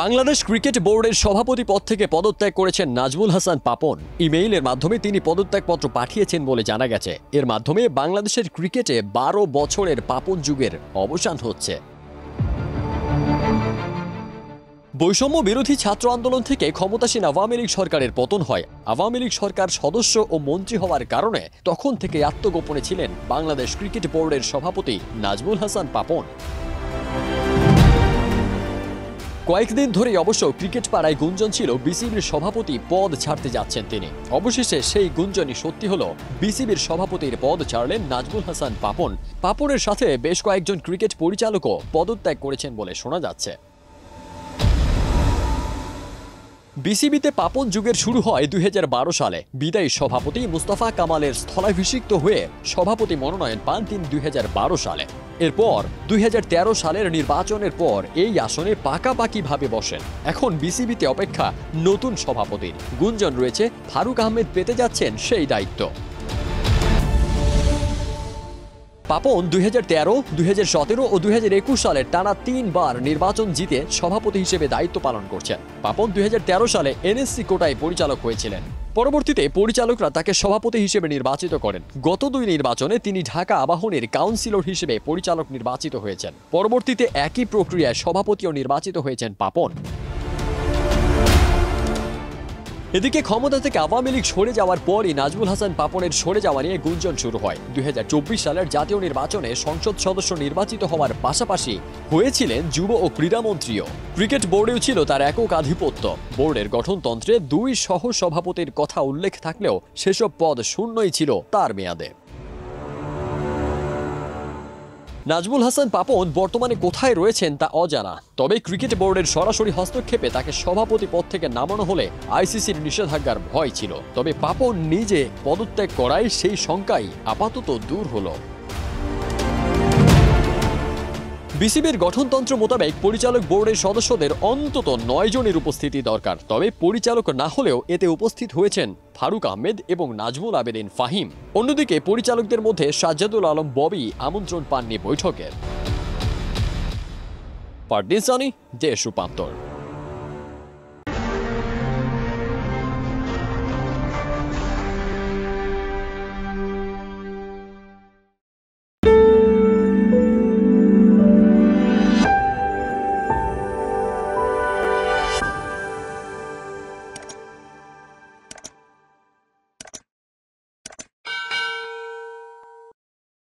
Bangladesh cricket বোর্ডের সভাপতি পদ থেকে পদত্যাগ করেছেন নাজমুল হাসান পাপন। ইমেইলের মাধ্যমে তিনি পদত্যাগপত্র পাঠিয়েছেন বলে জানা গেছে। এর মাধ্যমে বাংলাদেশের ক্রিকেটে 12 বছরের পাপন যুগের অবসান হচ্ছে। বৈষম্য বিরোধী ছাত্র আন্দোলন থেকে ক্ষমতাসীন আওয়ামী লীগ সরকারের পতন হয়। আওয়ামী লীগ সরকার সদস্য ও মন্ত্রী হওয়ার কারণে তখন থেকে আত্মগোপনে ছিলেন বাংলাদেশ ক্রিকেট বোর্ডের সভাপতি নাজমুল হাসান পাপন। কয়েকদিন ধরেই অবশ্য ক্রিকেট পাড়ায় গুঞ্জন ছিল বিসিবির সভাপতি পদ ছাড়তে যাচ্ছেন তিনি। অবশেষে সেই গুঞ্জনই সত্যি হলো, বিসিবির সভাপতির পদ ছাড়লেন নাজমুল হাসান পাপন। পাপনের সাথে বেশ কয়েকজন ক্রিকেট পরিচালকও পদত্যাগ করেছেন বলে শোনা যাচ্ছে। বিসিবিতে পাপন যুগের শুরু হয় 2012 সালে। বিদায়ী সভাপতি মুস্তাফা কামালের স্থলাভিষিক্ত হয়ে সভাপতি মনোনয়ন পান তিনি 2012 সালে। এরপর 2013 সালের নির্বাচনের পর এই আসনে পাকাপাকিভাবে বসেন। এখন বিসিবিতে অপেক্ষা নতুন সভাপতির। গুঞ্জন রয়েছে ফারুক আহমেদ পেতে যাচ্ছেন সেই দায়িত্ব। পাপন 2013, 2017 ও 2021 সালের টানা 3 বার নির্বাচন জিতে সভাপতি হিসেবে দায়িত্ব পালন করছেন। পাপন 2013 সালে এনএসসি কোটায় পরিচালক হয়েছিলেন। পরবর্তীতে পরিচালকরা তাকে সভাপতি হিসেবে নির্বাচিত করেন। গত 2 নির্বাচনে তিনি ঢাকা আবাহনীর কাউন্সিলর হিসেবে পরিচালক নির্বাচিত হয়েছেন। পরবর্তীতে একই প্রক্রিয়ায় সভাপতিও নির্বাচিত হয়েছেন পাপন। এদিকে ক্ষমতা থেকে আওয়ামী লীগ সরে যাওয়ার পরই নাজমুল হাসান পাপনের সরে যাওয়া নিয়ে গুঞ্জন শুরু হয়। 2024 সালের জাতীয় নির্বাচনে সংসদ সদস্য নির্বাচিত হওয়ার পাশাপাশি হয়েছিলেন যুব ও ক্রীড়ামন্ত্রীও। ক্রিকেট বোর্ডেও ছিল তার একক আধিপত্য। বোর্ডের গঠনতন্ত্রে 2 সহ সভাপতির কথা উল্লেখ থাকলেও সেসব পদ শূন্যই ছিল তার মেয়াদে। নাজমুল হাসান পাপন বর্তমানে কোথায় রয়েছেন তা অজানা। তবে ক্রিকেট বোর্ডের সরাসরি হস্তক্ষেপে তাকে সভাপতি পদ থেকে নামানো হলে আইসিসির নিষেধাজ্ঞার ভয় ছিল। তবে পাপন নিজে পদত্যাগ করায় সেই শঙ্কাই আপাতত দূর হলো। বিসিবির গঠনতন্ত্র মোতাবেক পরিচালক বোর্ডের সদস্যদের অন্তত 9 জনের উপস্থিতি দরকার। তবে পরিচালক না হলেও এতে উপস্থিত হয়েছেন ফারুক আহমেদ এবং নাজমুল আবেদিন ফাহিম। অন্যদিকে পরিচালকদের মধ্যে সাজ্জাদুল আলম ববি আমন্ত্রণ পাননি বৈঠকের। পারদিন সানি, দেশ রূপান্তর।